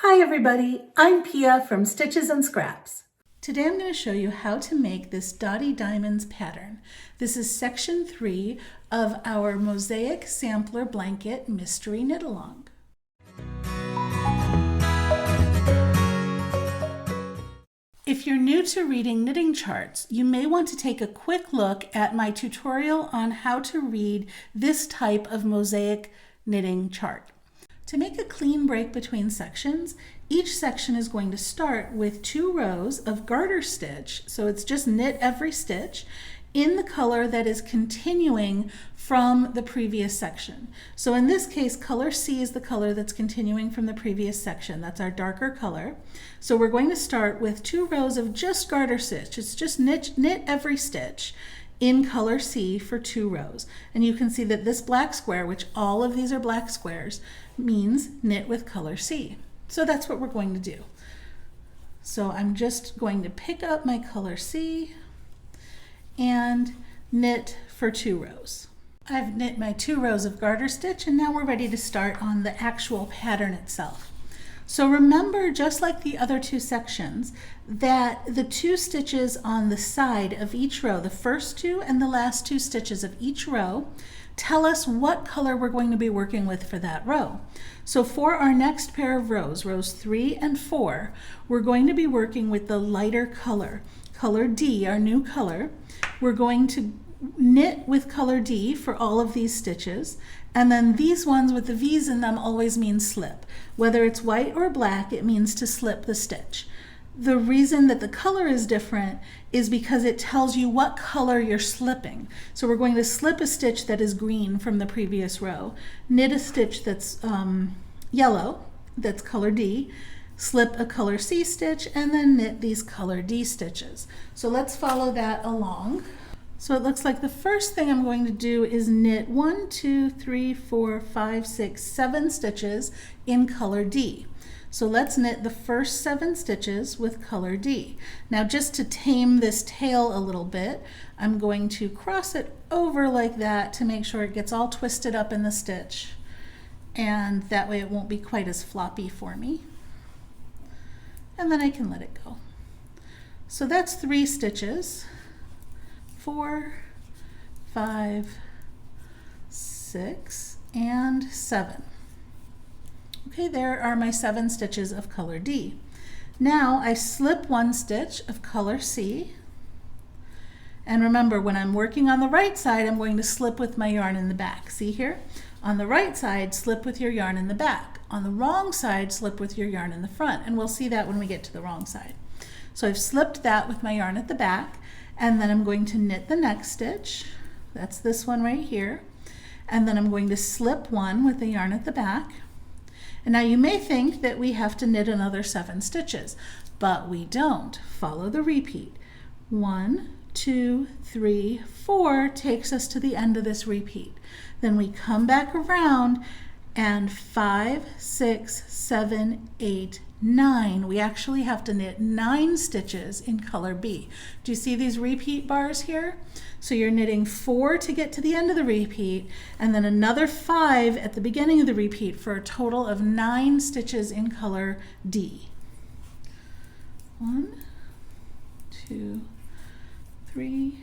Hi everybody, I'm Pia from Stitches and Scraps. Today I'm going to show you how to make this Dotty Diamonds pattern. This is section 3 of our Mosaic Sampler Blanket Mystery Knit Along. If you're new to reading knitting charts, you may want to take a quick look at my tutorial on how to read this type of mosaic knitting chart. To make a clean break between sections, each section is going to start with 2 rows of garter stitch, so it's just knit every stitch, in the color that is continuing from the previous section. So in this case, color C is the color that's continuing from the previous section. That's our darker color. So we're going to start with 2 rows of just garter stitch. It's just knit every stitch in color C for 2 rows. And you can see that this black square, which all of these are black squares, means knit with color C. So that's what we're going to do. So I'm just going to pick up my color C and knit for 2 rows. I've knit my 2 rows of garter stitch, and now we're ready to start on the actual pattern itself. So remember, just like the other 2 sections, that the 2 stitches on the side of each row, the first 2 and the last 2 stitches of each row, tell us what color we're going to be working with for that row. So for our next pair of rows, rows 3 and 4, we're going to be working with the lighter color, color D, our new color. We're going to knit with color D for all of these stitches, and then these ones with the V's in them always mean slip. Whether it's white or black, it means to slip the stitch. The reason that the color is different is because it tells you what color you're slipping. So we're going to slip a stitch that is green from the previous row, knit a stitch that's yellow, that's color D, slip a color C stitch, and then knit these color D stitches. So let's follow that along. So it looks like the first thing I'm going to do is knit 1, 2, 3, 4, 5, 6, 7 stitches in color D. So let's knit the first 7 stitches with color D. Now just to tame this tail a little bit, I'm going to cross it over like that to make sure it gets all twisted up in the stitch, and that way it won't be quite as floppy for me. And then I can let it go. So that's 3 stitches. 4, 5, 6, and 7. Okay, there are my 7 stitches of color D. Now I slip 1 stitch of color C. And remember, when I'm working on the right side, I'm going to slip with my yarn in the back. See here? On the right side, slip with your yarn in the back. On the wrong side, slip with your yarn in the front. And we'll see that when we get to the wrong side. So I've slipped that with my yarn at the back, and then I'm going to knit the next stitch. That's this one right here. And then I'm going to slip 1 with the yarn at the back. And now you may think that we have to knit another 7 stitches, but we don't. Follow the repeat. 1, 2, 3, 4 takes us to the end of this repeat. Then we come back around, and 5, 6, 7, 8, 9. We actually have to knit 9 stitches in color B. Do you see these repeat bars here? So you're knitting 4 to get to the end of the repeat, and then another 5 at the beginning of the repeat for a total of 9 stitches in color D. 1, 2, 3,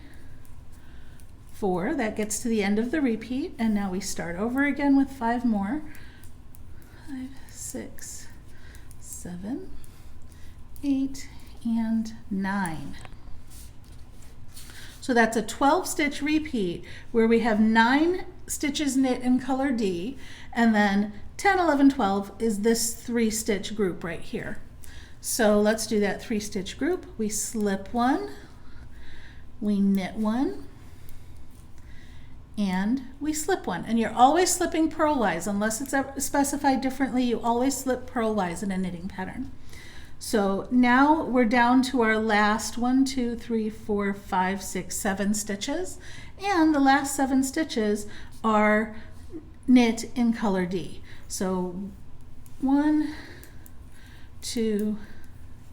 4. That gets to the end of the repeat, and now we start over again with 5 more. 5, 6, 7, 8, and 9. So that's a 12 stitch repeat where we have 9 stitches knit in color D, and then 10, 11, 12 is this 3 stitch group right here. So let's do that 3 stitch group. We slip 1, we knit 1, and we slip 1. And you're always slipping purlwise. Unless it's specified differently, you always slip purlwise in a knitting pattern. So now we're down to our last 1, 2, 3, 4, 5, 6, 7 stitches, and the last 7 stitches are knit in color D. So 1, 2,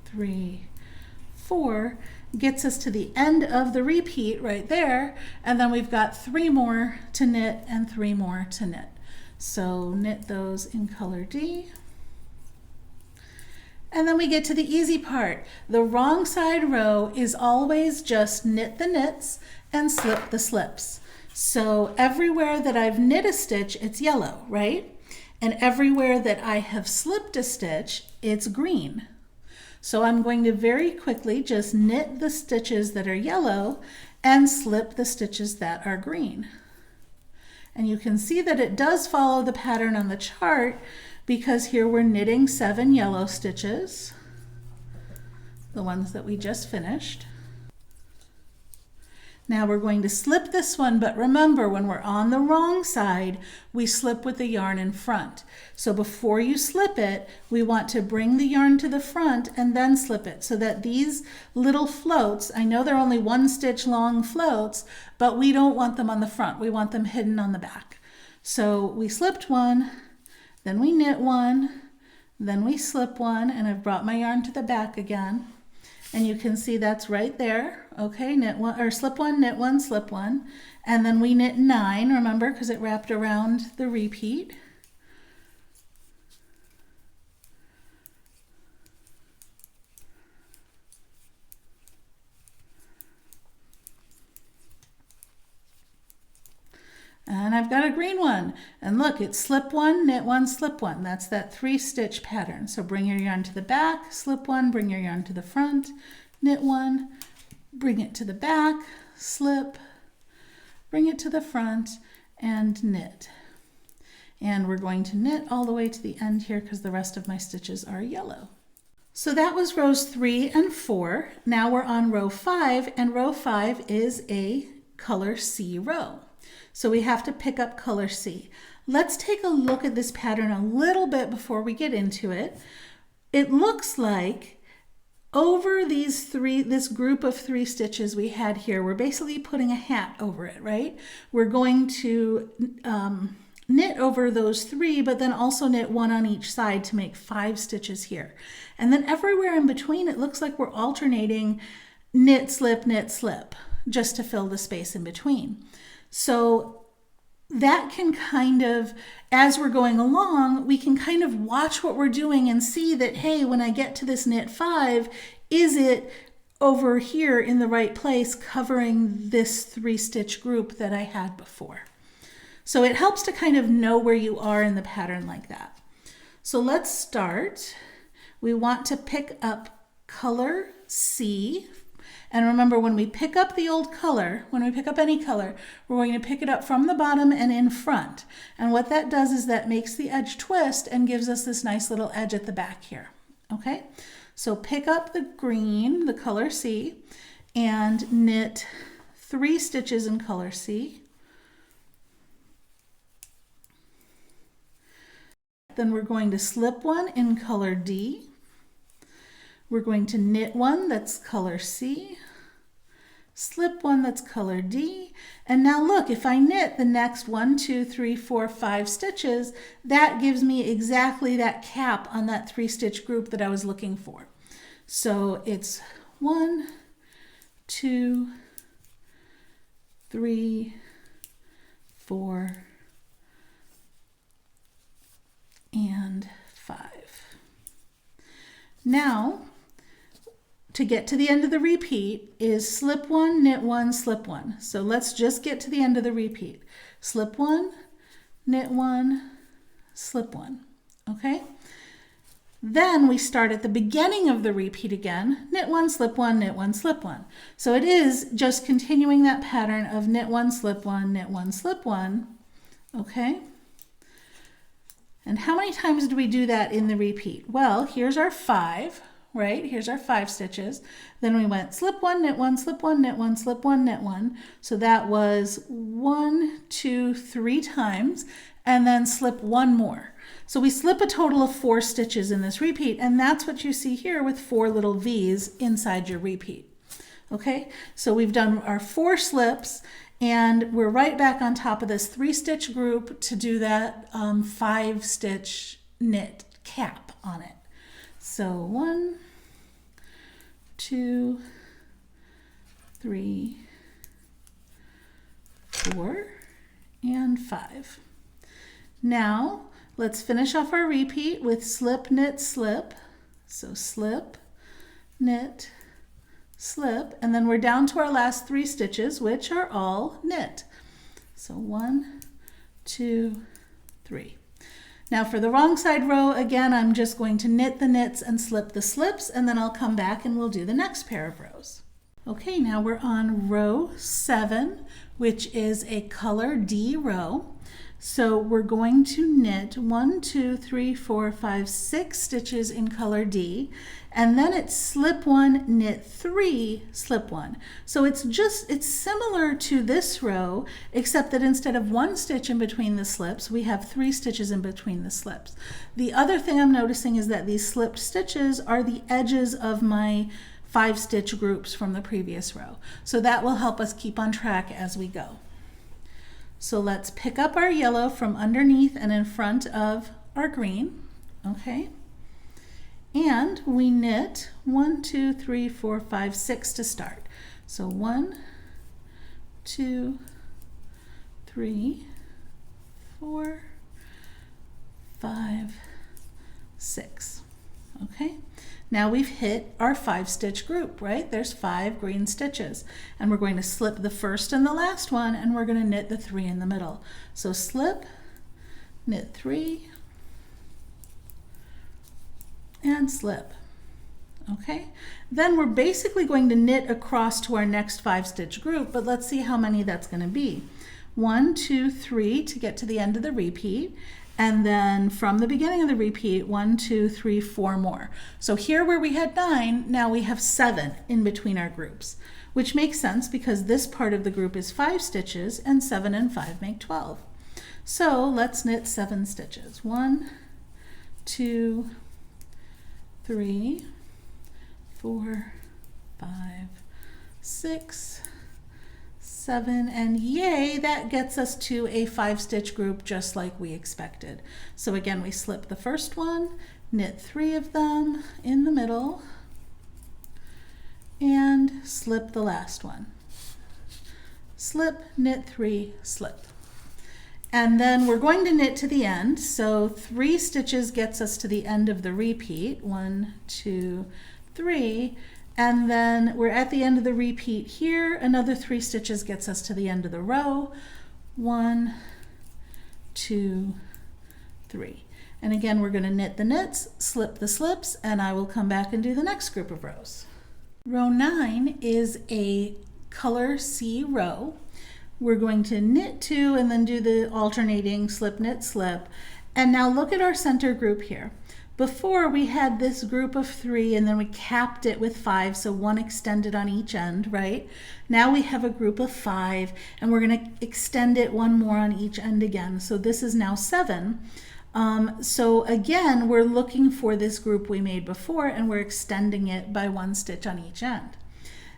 3, 4 gets us to the end of the repeat right there, and then we've got 3 more to knit and 3 more to knit. So knit those in color D. And then we get to the easy part. The wrong side row is always just knit the knits and slip the slips. So everywhere that I've knit a stitch, it's yellow, right? And everywhere that I have slipped a stitch, it's green. So I'm going to very quickly just knit the stitches that are yellow and slip the stitches that are green. And you can see that it does follow the pattern on the chart, because here we're knitting 7 yellow stitches, the ones that we just finished. Now we're going to slip this one, but remember, when we're on the wrong side, we slip with the yarn in front. So before you slip it, we want to bring the yarn to the front and then slip it, so that these little floats, I know they're only 1 stitch long floats, but we don't want them on the front. We want them hidden on the back. So we slipped one, then we knit one, then we slip one, and I've brought my yarn to the back again. And you can see that's right there. Okay, knit one, or slip one, knit one, slip one. And then we knit 9, remember, because it wrapped around the repeat. And I've got a green one. And look, it's slip one, knit one, slip one. That's that 3-stitch pattern. So bring your yarn to the back, slip one, bring your yarn to the front, knit one, bring it to the back, slip, bring it to the front, and knit. And we're going to knit all the way to the end here because the rest of my stitches are yellow. So that was rows 3 and 4. Now we're on row 5, and row 5 is a color C row. So we have to pick up color C. Let's take a look at this pattern a little bit before we get into it. It looks like over this group of 3 stitches we had here, we're basically putting a hat over it, right? We're going to knit over those 3, but then also knit 1 on each side to make 5 stitches here. And then everywhere in between, it looks like we're alternating knit, slip, just to fill the space in between. So that can kind of, as we're going along, we can kind of watch what we're doing and see that, hey, when I get to this knit 5, is it over here in the right place covering this 3-stitch group that I had before? So it helps to kind of know where you are in the pattern like that. So let's start. We want to pick up color C. And remember, when we pick up the old color, when we pick up any color, we're going to pick it up from the bottom and in front. And what that does is that makes the edge twist and gives us this nice little edge at the back here. Okay, so pick up the green, the color C, and knit 3 stitches in color C. Then we're going to slip one in color D. We're going to knit one that's color C, slip one that's color D, and now look, if I knit the next 1, 2, 3, 4, 5 stitches, that gives me exactly that cap on that 3-stitch group that I was looking for. So it's 1, 2, 3, 4, and 5. Now, to get to the end of the repeat is slip one, knit one, slip one. So let's just get to the end of the repeat. Slip one, knit one, slip one. Okay? Then we start at the beginning of the repeat again, knit one, slip one, knit one, slip one. So it is just continuing that pattern of knit one, slip one, knit one, slip one. Okay? And how many times do we do that in the repeat? Well, here's our 5. Right? Here's our 5 stitches. Then we went slip one, knit one, slip one, knit one, slip one, knit one. So that was 1, 2, 3 times, and then slip one more. So we slip a total of 4 stitches in this repeat, and that's what you see here with 4 little V's inside your repeat. Okay, so we've done our 4 slips, and we're right back on top of this 3-stitch group to do that 5-stitch knit cap on it. So 1, 2, 3, 4, and 5. Now let's finish off our repeat with slip, knit, slip, So slip, knit, slip, and then we're down to our last 3 stitches, which are all knit. So 1, 2, 3. Now for the wrong side row, again, I'm just going to knit the knits and slip the slips, and then I'll come back and we'll do the next pair of rows. Okay, now we're on row 7, which is a color D row. So we're going to knit 1, 2, 3, 4, 5, 6 stitches in color D, and then it's slip 1, knit 3, slip 1. So it's similar to this row, except that instead of 1 stitch in between the slips, we have 3 stitches in between the slips. The other thing I'm noticing is that these slipped stitches are the edges of my 5-stitch groups from the previous row. So that will help us keep on track as we go. So let's pick up our yellow from underneath and in front of our green, okay? And we knit 1, 2, 3, 4, 5, 6 to start. So 1, 2, 3, 4, 5, 6, okay? Now we've hit our 5-stitch group, right? There's 5 green stitches, and we're going to slip the first and the last one, and we're going to knit the 3 in the middle. So slip, knit 3, and slip. Okay, then we're basically going to knit across to our next 5-stitch group, but let's see how many that's going to be. 1, 2, 3 to get to the end of the repeat. And then from the beginning of the repeat, 1, 2, 3, 4 more. So here where we had 9, now we have 7 in between our groups, which makes sense because this part of the group is 5 stitches and 7 and 5 make 12. So let's knit 7 stitches. 1, 2, 3, 4, 5, 6, 7, and yay, that gets us to a 5-stitch group just like we expected. So again, we slip the first one, knit 3 of them in the middle, and slip the last one. Slip, knit 3, slip. And then we're going to knit to the end. So 3 stitches gets us to the end of the repeat. 1, 2, 3. And then we're at the end of the repeat here. Another 3 stitches gets us to the end of the row. 1, 2, 3. And again, we're going to knit the knits, slip the slips, and I will come back and do the next group of rows. Row 9 is a color C row. We're going to knit 2 and then do the alternating slip, knit, slip. And now look at our center group here. Before we had this group of 3 and then we capped it with 5, so 1 extended on each end, right? Now we have a group of 5 and we're going to extend it 1 more on each end again. So this is now 7. So again, we're looking for this group we made before and we're extending it by 1 stitch on each end.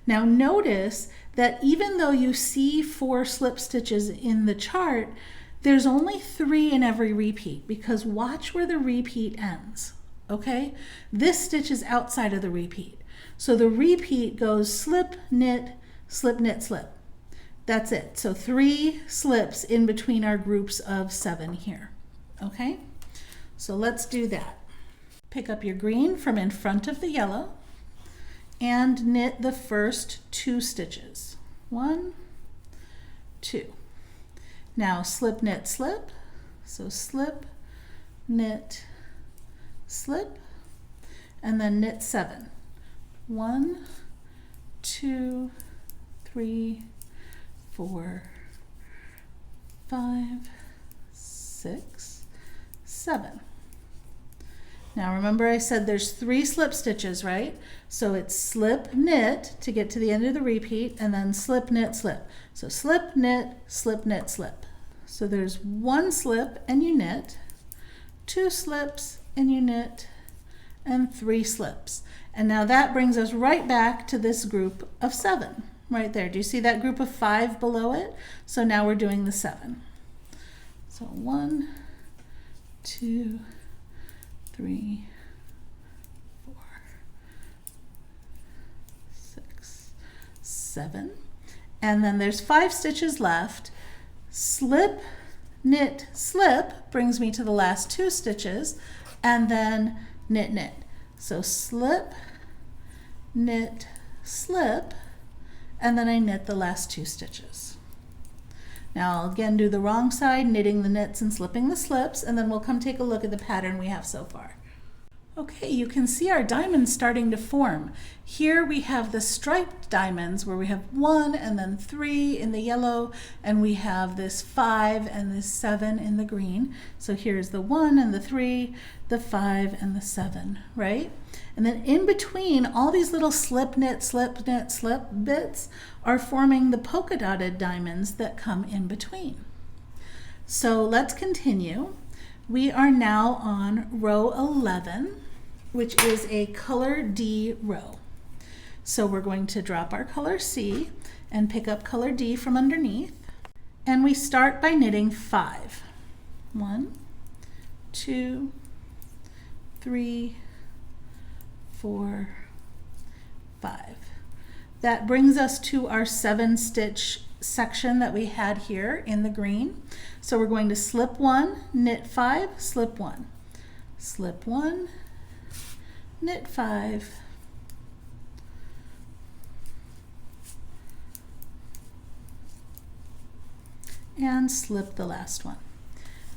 Now notice that even though you see 4 slip stitches in the chart, there's only 3 in every repeat because watch where the repeat ends, okay? This stitch is outside of the repeat. So the repeat goes slip, knit, slip, knit, slip. That's it. So 3 slips in between our groups of 7 here, okay? So let's do that. Pick up your green from in front of the yellow and knit the first 2 stitches. 1, 2. Now slip, knit, slip. So slip, knit, slip, and then knit 7. 1, 2, 3, 4, 5, 6, 7. Now remember I said there's 3 slip stitches, right? So it's slip, knit to get to the end of the repeat, and then slip, knit, slip. So slip, knit, slip, knit, slip. So there's 1 slip and you knit, 2 slips and you knit, and 3 slips. And now that brings us right back to this group of 7 right there. Do you see that group of 5 below it? So now we're doing the 7. So 1, 2, 3, 4, 6, 7. And then there's 5 stitches left. Slip, knit, slip brings me to the last 2 stitches, and then knit, knit. So slip, knit, slip, and then I knit the last 2 stitches. Now I'll again do the wrong side, knitting the knits and slipping the slips, and then we'll come take a look at the pattern we have so far. Okay, you can see our diamonds starting to form. Here we have the striped diamonds where we have 1 and then 3 in the yellow, and we have this 5 and this 7 in the green. So here's the 1 and the 3, the 5 and the 7, right? And then in between, all these little slip, knit, slip, knit, slip bits are forming the polka dotted diamonds that come in between. So let's continue. We are now on row 11, which is a color D row. So we're going to drop our color C and pick up color D from underneath. And we start by knitting 5. 1, 2, 3, 4, 5. That brings us to our 7-stitch section that we had here in the green. So we're going to slip 1, knit 5, slip 1, slip 1, knit 5, and slip the last one.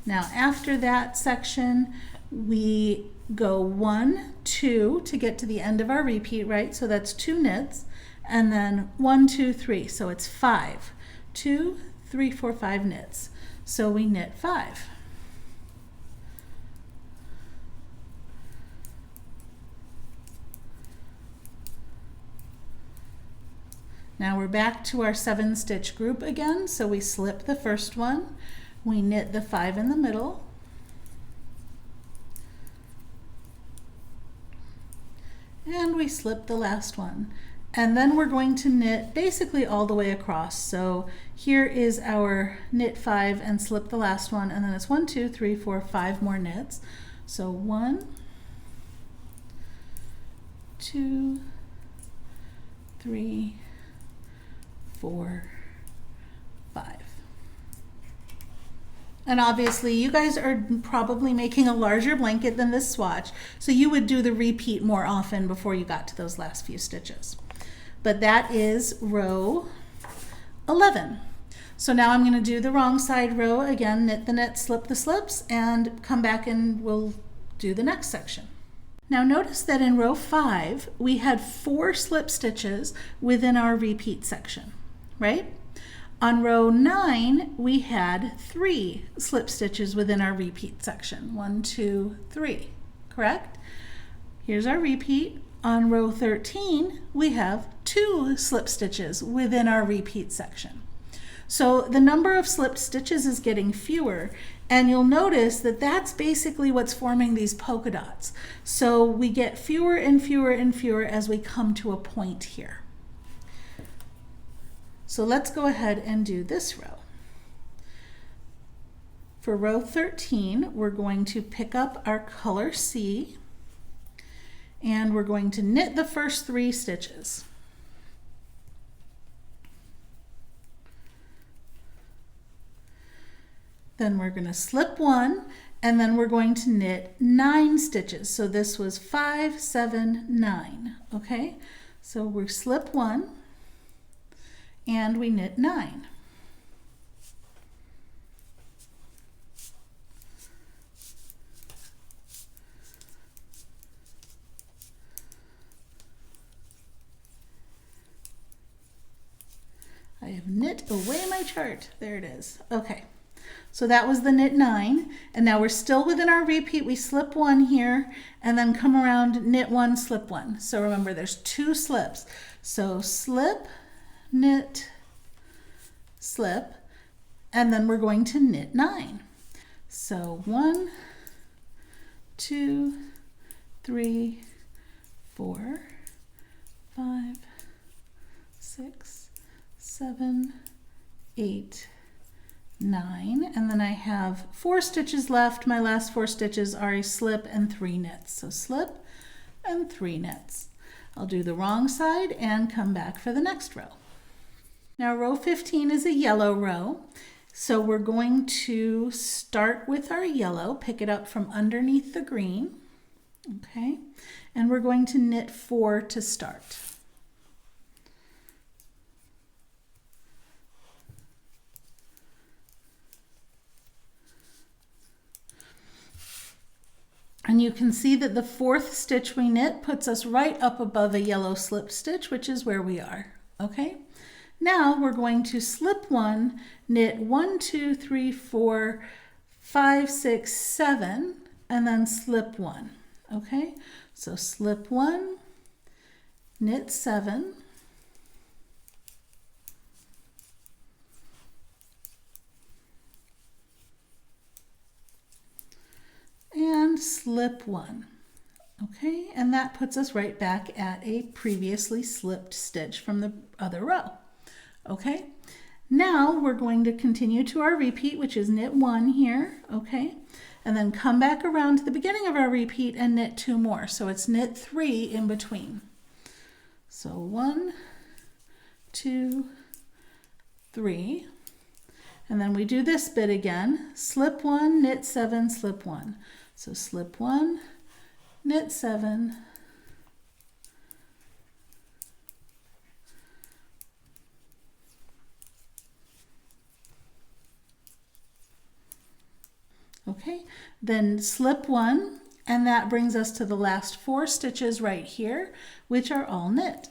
Now after that section, we go 1, 2 to get to the end of our repeat, right? So that's 2 knits, and then 1, 2, 3. So it's 5. 2, 3, 4, 5 knits. So we knit 5. Now we're back to our 7-stitch group again. So we slip the first one, we knit the 5 in the middle, and we slip the last one. And then we're going to knit basically all the way across. So here is our knit 5 and slip the last one, and then it's 1, 2, 3, 4, 5 more knits. So 1, 2, 3, 4, 5. And obviously you guys are probably making a larger blanket than this swatch, so you would do the repeat more often before you got to those last few stitches. But that is row 11. So now I'm going to do the wrong side row again, knit the knit, slip the slips, and come back and we'll do the next section. Now notice that in row 5 we had 4 slip stitches within our repeat section, right? On row 9 we had 3 slip stitches within our repeat section. 1, 2, 3, correct? Here's our repeat. On row 13 we have 2 slip stitches within our repeat section. So the number of slip stitches is getting fewer, and you'll notice that that's basically what's forming these polka dots. So we get fewer and fewer and fewer as we come to a point here. So let's go ahead and do this row. For row 13, we're going to pick up our color C, and we're going to knit the first 3 stitches. Then we're going to slip 1, and then we're going to knit 9 stitches. So this was 5, 7, 9, okay? So we slip 1, and we knit 9. I have knit away my chart. There it is. Okay, so that was the knit 9, and now we're still within our repeat. We slip 1 here, and then come around, knit 1, slip 1. So remember, there's 2 slips. So slip, knit, slip, and then we're going to knit 9. So 1, 2, 3, 4, 5, 6, 7, 8, 9, and then I have 4 stitches left. My last 4 stitches are a slip and 3 knits. So slip and 3 knits. I'll do the wrong side and come back for the next row. Now row 15 is a yellow row. So we're going to start with our yellow, pick it up from underneath the green, Okay, and we're going to knit 4 to start. And you can see that the 4th stitch we knit puts us right up above a yellow slip stitch, which is where we are. Okay, now we're going to slip 1, knit 1, 2, 3, 4, 5, 6, 7, and then slip 1. Okay, so slip 1, knit 7, and slip 1. Okay, and that puts us right back at a previously slipped stitch from the other row. Okay, now we're going to continue to our repeat, which is knit 1 here. Okay, and then come back around to the beginning of our repeat and knit 2 more. So it's knit 3 in between. So 1, 2, 3. And then we do this bit again. Slip 1, knit 7, slip 1. So slip 1, knit 7, okay, then slip 1, and that brings us to the last 4 stitches right here, which are all knit.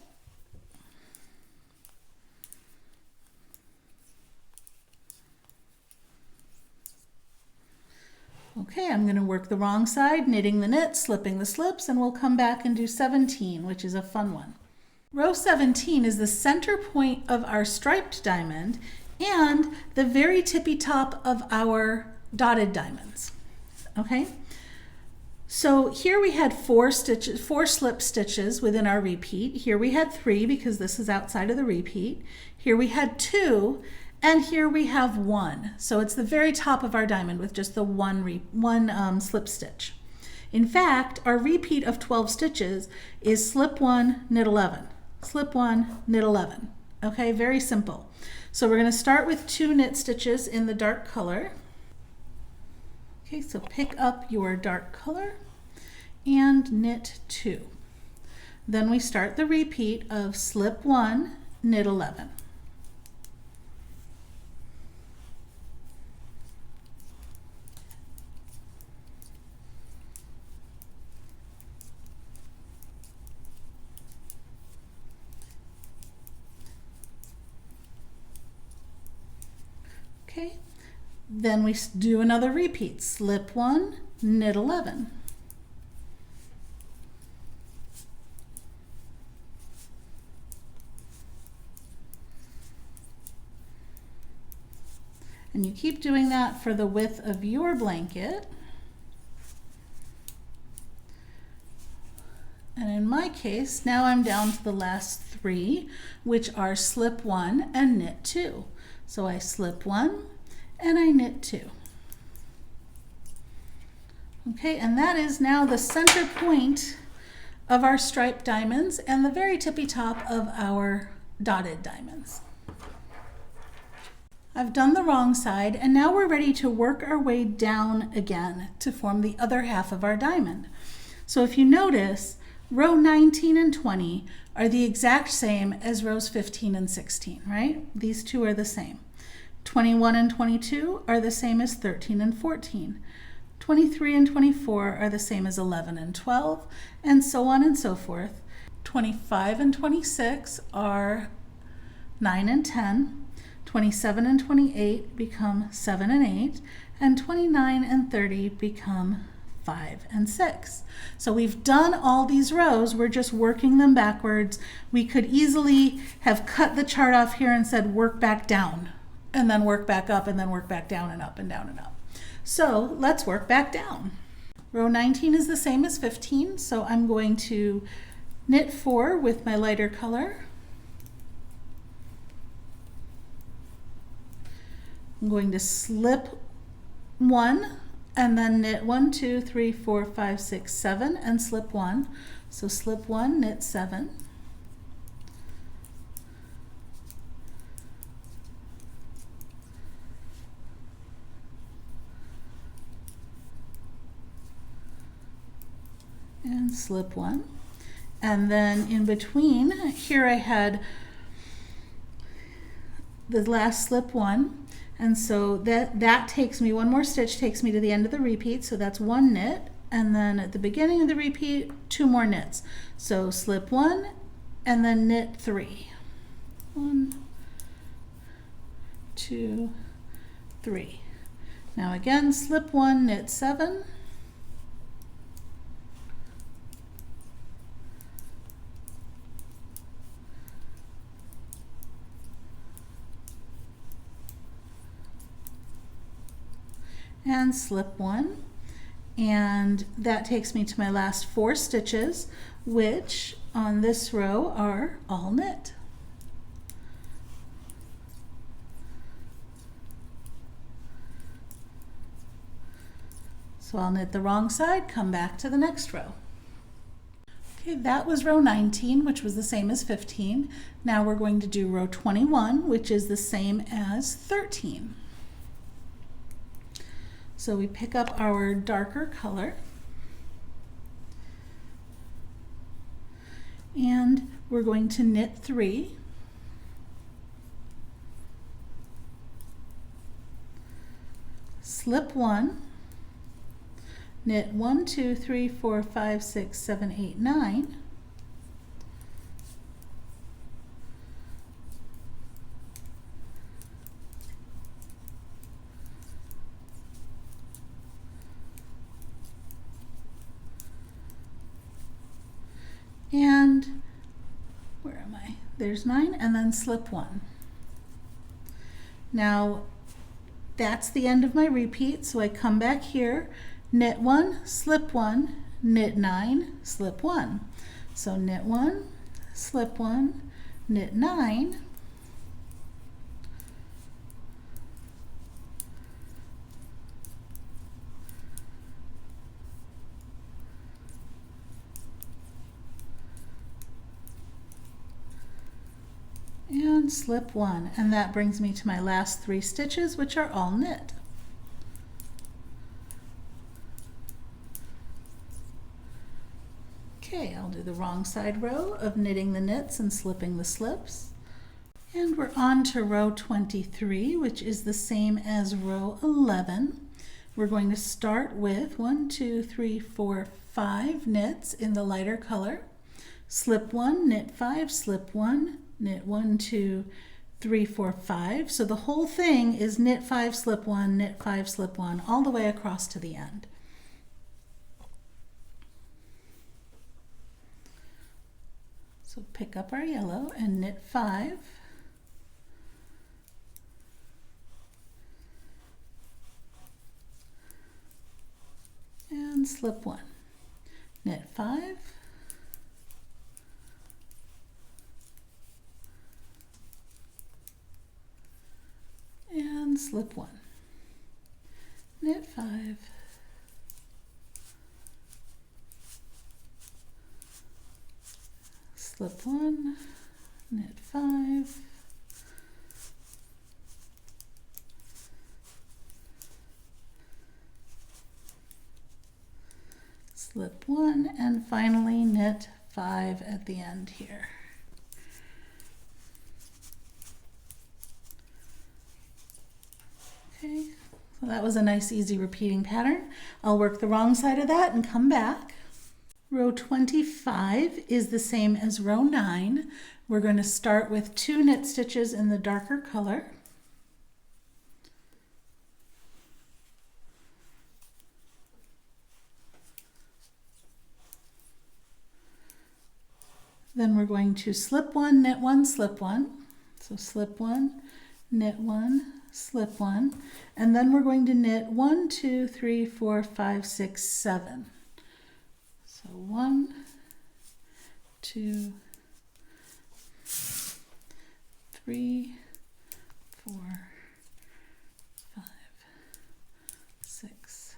Okay, I'm going to work the wrong side, knitting the knit, slipping the slips, and we'll come back and do 17, which is a fun one. Row 17 is the center point of our striped diamond and the very tippy top of our dotted diamonds. Okay, so here we had 4 slip stitches within our repeat. Here we had 3 because this is outside of the repeat. Here we had 2. And here we have 1. So it's the very top of our diamond with just the one slip stitch. In fact, our repeat of 12 stitches is slip 1, knit 11, slip 1, knit 11. Okay, very simple. So we're going to start with 2 knit stitches in the dark color. Okay, so pick up your dark color and knit 2. Then we start the repeat of slip 1, knit 11. Okay, then we do another repeat, slip 1, knit 11. And you keep doing that for the width of your blanket. And in my case, now I'm down to the last 3, which are slip 1 and knit 2. So I slip 1 and I knit 2. Okay, and that is now the center point of our striped diamonds and the very tippy top of our dotted diamonds. I've done the wrong side, and now we're ready to work our way down again to form the other half of our diamond. So if you notice, row 19 and 20 are the exact same as rows 15 and 16, right? These two are the same. 21 and 22 are the same as 13 and 14. 23 and 24 are the same as 11 and 12, and so on and so forth. 25 and 26 are 9 and 10. 27 and 28 become 7 and 8, and 29 and 30 become 5 and 6. So we've done all these rows, we're just working them backwards. We could easily have cut the chart off here and said work back down, and then work back up, and then work back down and up and down and up. So let's work back down. Row 19 is the same as 15, so I'm going to knit 4 with my lighter color. I'm going to slip 1 and then knit 1, 2, 3, 4, 5, 6, 7 and slip 1. So slip 1, knit 7. and slip one. And then in between here I had the last slip one, and so that takes me, one more stitch takes me to the end of the repeat, so that's one knit, and then at the beginning of the repeat 2 more knits. So slip one and then knit 3. 1, 2, 3. Now again, slip one, knit 7, and slip one, and that takes me to my last 4 stitches, which on this row are all knit. So I'll knit the wrong side, come back to the next row. Okay, that was row 19, which was the same as 15. Now we're going to do row 21, which is the same as 13. So we pick up our darker color, and we're going to knit 3, slip 1, knit 1, 2, 3, 4, 5, 6, 7, 8, 9, and where am I? There's 9, and then slip 1. Now that's the end of my repeat, so I come back here, knit 1, slip 1, knit 9, slip 1. So knit 1, slip 1, knit 9, and slip 1, and that brings me to my last 3 stitches, which are all knit. Okay, I'll do the wrong side row of knitting the knits and slipping the slips. And we're on to row 23, which is the same as row 11. We're going to start with 1, 2, 3, 4, 5 knits in the lighter color. Slip 1, knit 5, slip 1, knit 1, 2, 3, 4, 5. So the whole thing is knit 5, slip 1, knit 5, slip 1, all the way across to the end. So pick up our yellow and knit 5, and slip 1, knit 5, and slip 1, knit 5, slip 1, knit 5, slip 1, and finally knit 5 at the end here. Okay, so that was a nice easy repeating pattern. I'll work the wrong side of that and come back. Row 25 is the same as row 9. We're going to start with 2 knit stitches in the darker color. Then we're going to slip 1, knit 1, slip 1. So slip 1, knit 1, slip 1. And then we're going to knit 1, 2, 3, 4, 5, 6, 7. So 1, 2, 3, 4, 5, 6,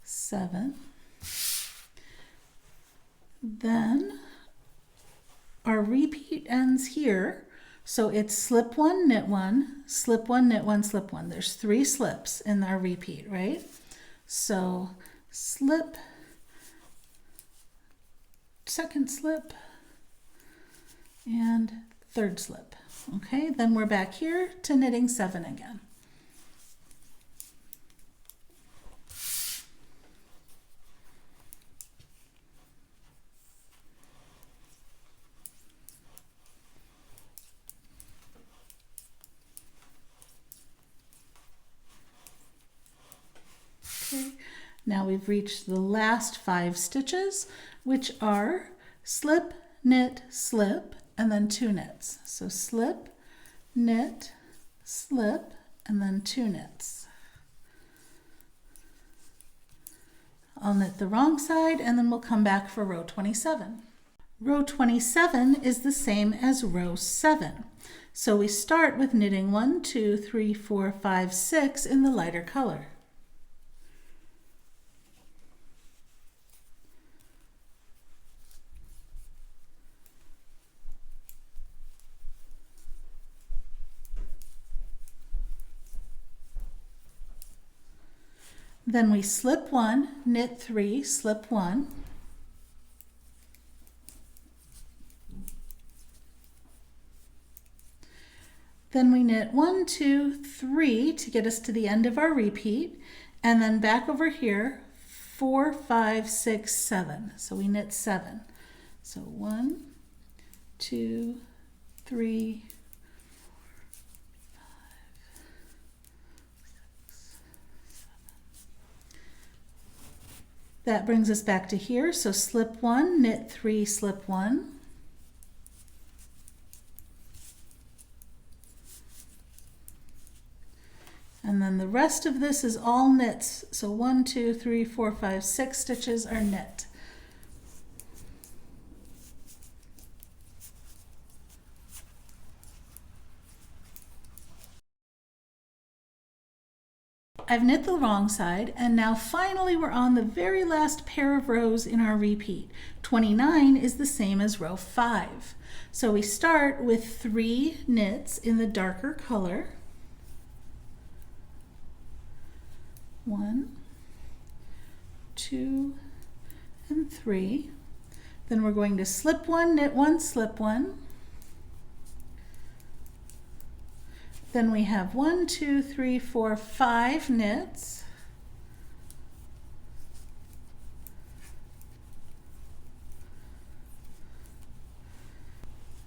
7. Then our repeat ends here. So it's slip 1, knit 1, slip 1, knit 1, slip 1. There's 3 slips in our repeat, right? So slip, second slip, and third slip. Okay, then we're back here to knitting 7 again. Okay, now we've reached the last 5 stitches, which are slip, knit, slip, and then 2 knits. So slip, knit, slip, and then 2 knits. I'll knit the wrong side and then we'll come back for row 27. Row 27 is the same as row 7. So we start with knitting 1, 2, 3, 4, 5, 6 in the lighter color. Then we slip 1, knit 3, slip 1. Then we knit 1, 2, 3 to get us to the end of our repeat, and then back over here 4, 5, 6, 7. So we knit 7. So 1, 2, 3, 5, 6, 7. That brings us back to here. So slip 1, knit 3, slip 1. And then the rest of this is all knits. So 1, 2, 3, 4, 5, 6 stitches are knit. I've knit the wrong side, and now finally we're on the very last pair of rows in our repeat. 29 is the same as row 5. So we start with 3 knits in the darker color. 1, 2, and 3. Then we're going to slip 1, knit 1, slip 1. Then we have 1, 2, 3, 4, 5 knits.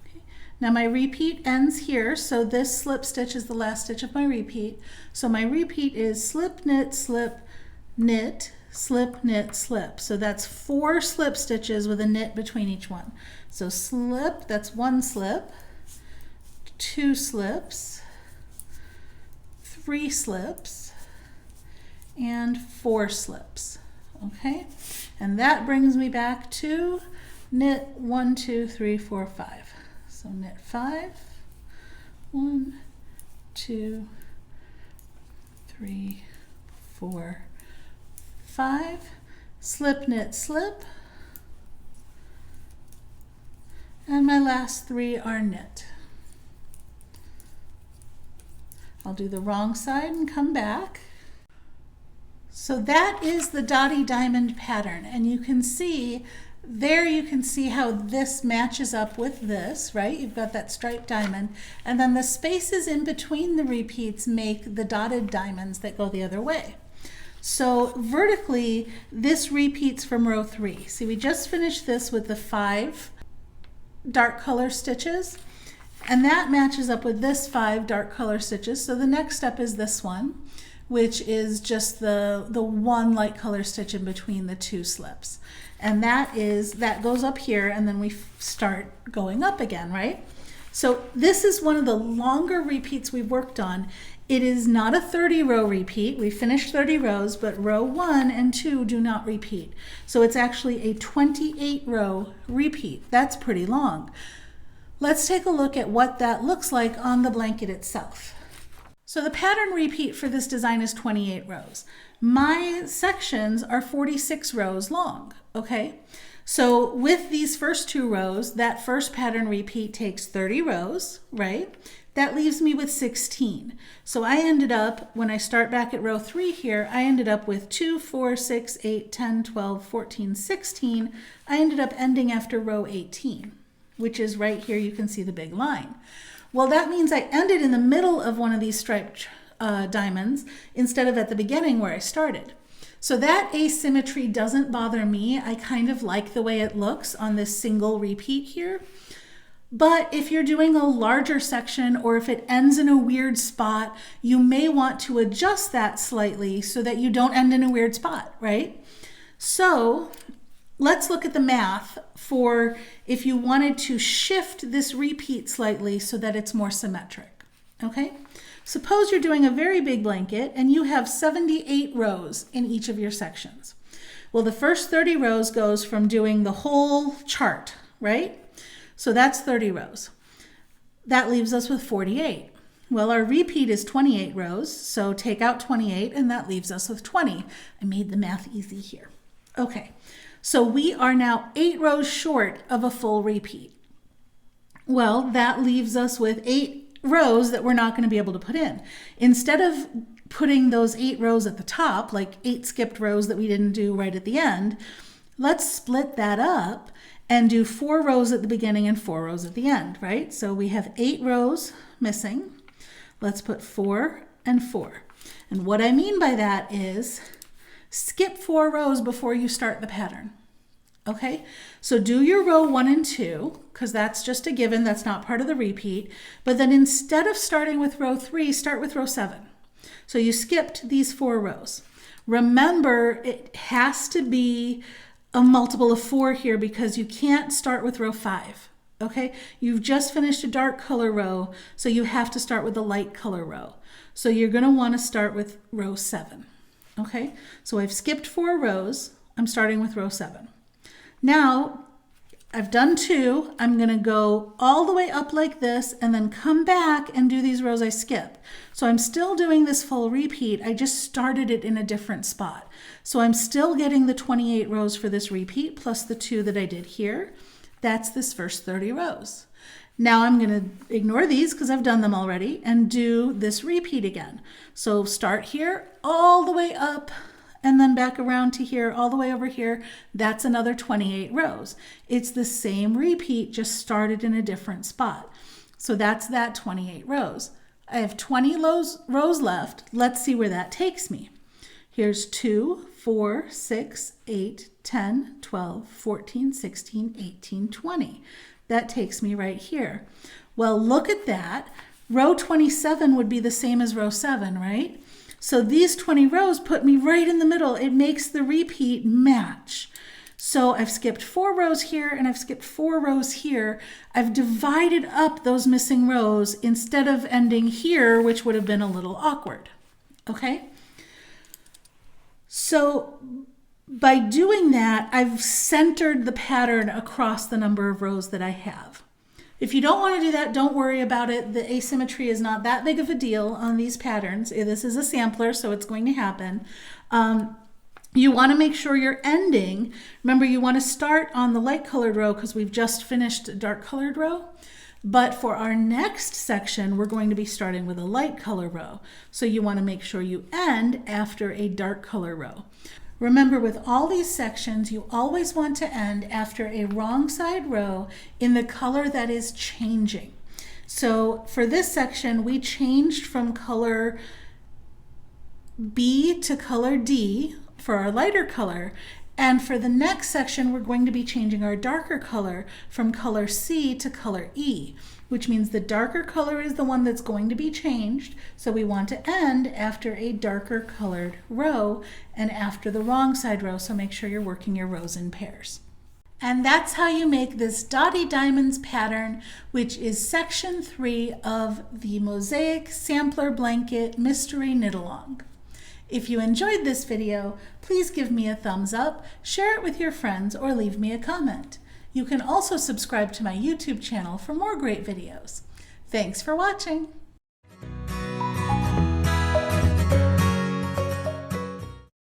Okay. Now my repeat ends here, so this slip stitch is the last stitch of my repeat. So my repeat is slip, knit, knit, slip, knit, slip. So that's 4 slip stitches with a knit between each one. So slip, that's 1 slip, 2 slips, 3 slips, and 4 slips. Okay, and that brings me back to knit 1, 2, 3, 4, 5. So knit 5, 1, 2, 3, 4, 5, slip, knit, slip, and my last 3 are knit. I'll do the wrong side and come back. So that is the Dotty Diamond pattern, and you can see there, you can see how this matches up with this, right? You've got that striped diamond, and then the spaces in between the repeats make the dotted diamonds that go the other way. So vertically, this repeats from row 3. See, we just finished this with the 5 dark color stitches, and that matches up with this 5 dark color stitches. So the next step is this one, which is just the 1 light color stitch in between the 2 slips. And that goes up here, and then we start going up again, right? So this is one of the longer repeats we've worked on. It is not a 30 row repeat. We finished 30 rows, but row 1 and 2 do not repeat. So it's actually a 28 row repeat. That's pretty long. Let's take a look at what that looks like on the blanket itself. So the pattern repeat for this design is 28 rows. My sections are 46 rows long, okay? So with these first 2 rows, that first pattern repeat takes 30 rows, right? That leaves me with 16. So I ended up, when I start back at row 3 here, I ended up with 2, 4, 6, 8, 10, 12, 14, 16. I ended up ending after row 18, which is right here. You can see the big line. Well, that means I ended in the middle of one of these striped diamonds instead of at the beginning where I started. So that asymmetry doesn't bother me. I kind of like the way it looks on this single repeat here. But if you're doing a larger section or if it ends in a weird spot, you may want to adjust that slightly so that you don't end in a weird spot, right? So let's look at the math for if you wanted to shift this repeat slightly so that it's more symmetric, okay? Suppose you're doing a very big blanket and you have 78 rows in each of your sections. Well, the first 30 rows goes from doing the whole chart, right? So that's 30 rows. That leaves us with 48. Well, our repeat is 28 rows, so take out 28 and that leaves us with 20. I made the math easy here. Okay, so we are now 8 rows short of a full repeat. Well, that leaves us with 8 rows that we're not going to be able to put in. Instead of putting those 8 rows at the top, like 8 skipped rows that we didn't do right at the end, let's split that up and do 4 rows at the beginning and 4 rows at the end, right? So we have 8 rows missing. Let's put 4 and 4. And what I mean by that is skip 4 rows before you start the pattern. Okay, so do your row 1 and 2, because that's just a given, that's not part of the repeat. But then instead of starting with row 3, start with row 7. So you skipped these 4 rows. Remember, it has to be a multiple of 4 here because you can't start with row 5. Okay, you've just finished a dark color row, so you have to start with a light color row. So you're going to want to start with row 7. Okay, so I've skipped 4 rows. I'm starting with row 7. Now, I've done 2. I'm going to go all the way up like this and then come back and do these rows I skipped. So I'm still doing this full repeat. I just started it in a different spot. So I'm still getting the 28 rows for this repeat plus the 2 that I did here. That's this first 30 rows. Now I'm going to ignore these because I've done them already and do this repeat again. So start here all the way up and then back around to here, all the way over here. That's another 28 rows. It's the same repeat, just started in a different spot. So that's that 28 rows. I have 20 rows left. Let's see where that takes me. Here's 2, 4, 6, 8, 10, 12, 14, 16, 18, 20. That takes me right here. Well, look at that. Row 27 would be the same as row 7, right? So these 20 rows put me right in the middle. It makes the repeat match. So I've skipped 4 rows here and I've skipped 4 rows here. I've divided up those missing rows instead of ending here, which would have been a little awkward. Okay? So by doing that, I've centered the pattern across the number of rows that I have. If you don't want to do that, don't worry about it. The asymmetry is not that big of a deal on these patterns. This is a sampler, so it's going to happen. You want to make sure you're ending. Remember, you want to start on the light colored row because we've just finished a dark colored row. But for our next section, we're going to be starting with a light color row. So you want to make sure you end after a dark color row. Remember, with all these sections, you always want to end after a wrong side row in the color that is changing. So for this section, we changed from color B to color D for our lighter color. And for the next section, we're going to be changing our darker color from color C to color E, which means the darker color is the one that's going to be changed. So we want to end after a darker colored row and after the wrong side row. So make sure you're working your rows in pairs. And that's how you make this Dotty Diamonds pattern, which is section 3 of the Mosaic Sampler Blanket Mystery Knit-Along. If you enjoyed this video, please give me a thumbs up, share it with your friends, or leave me a comment. You can also subscribe to my YouTube channel for more great videos. Thanks for watching.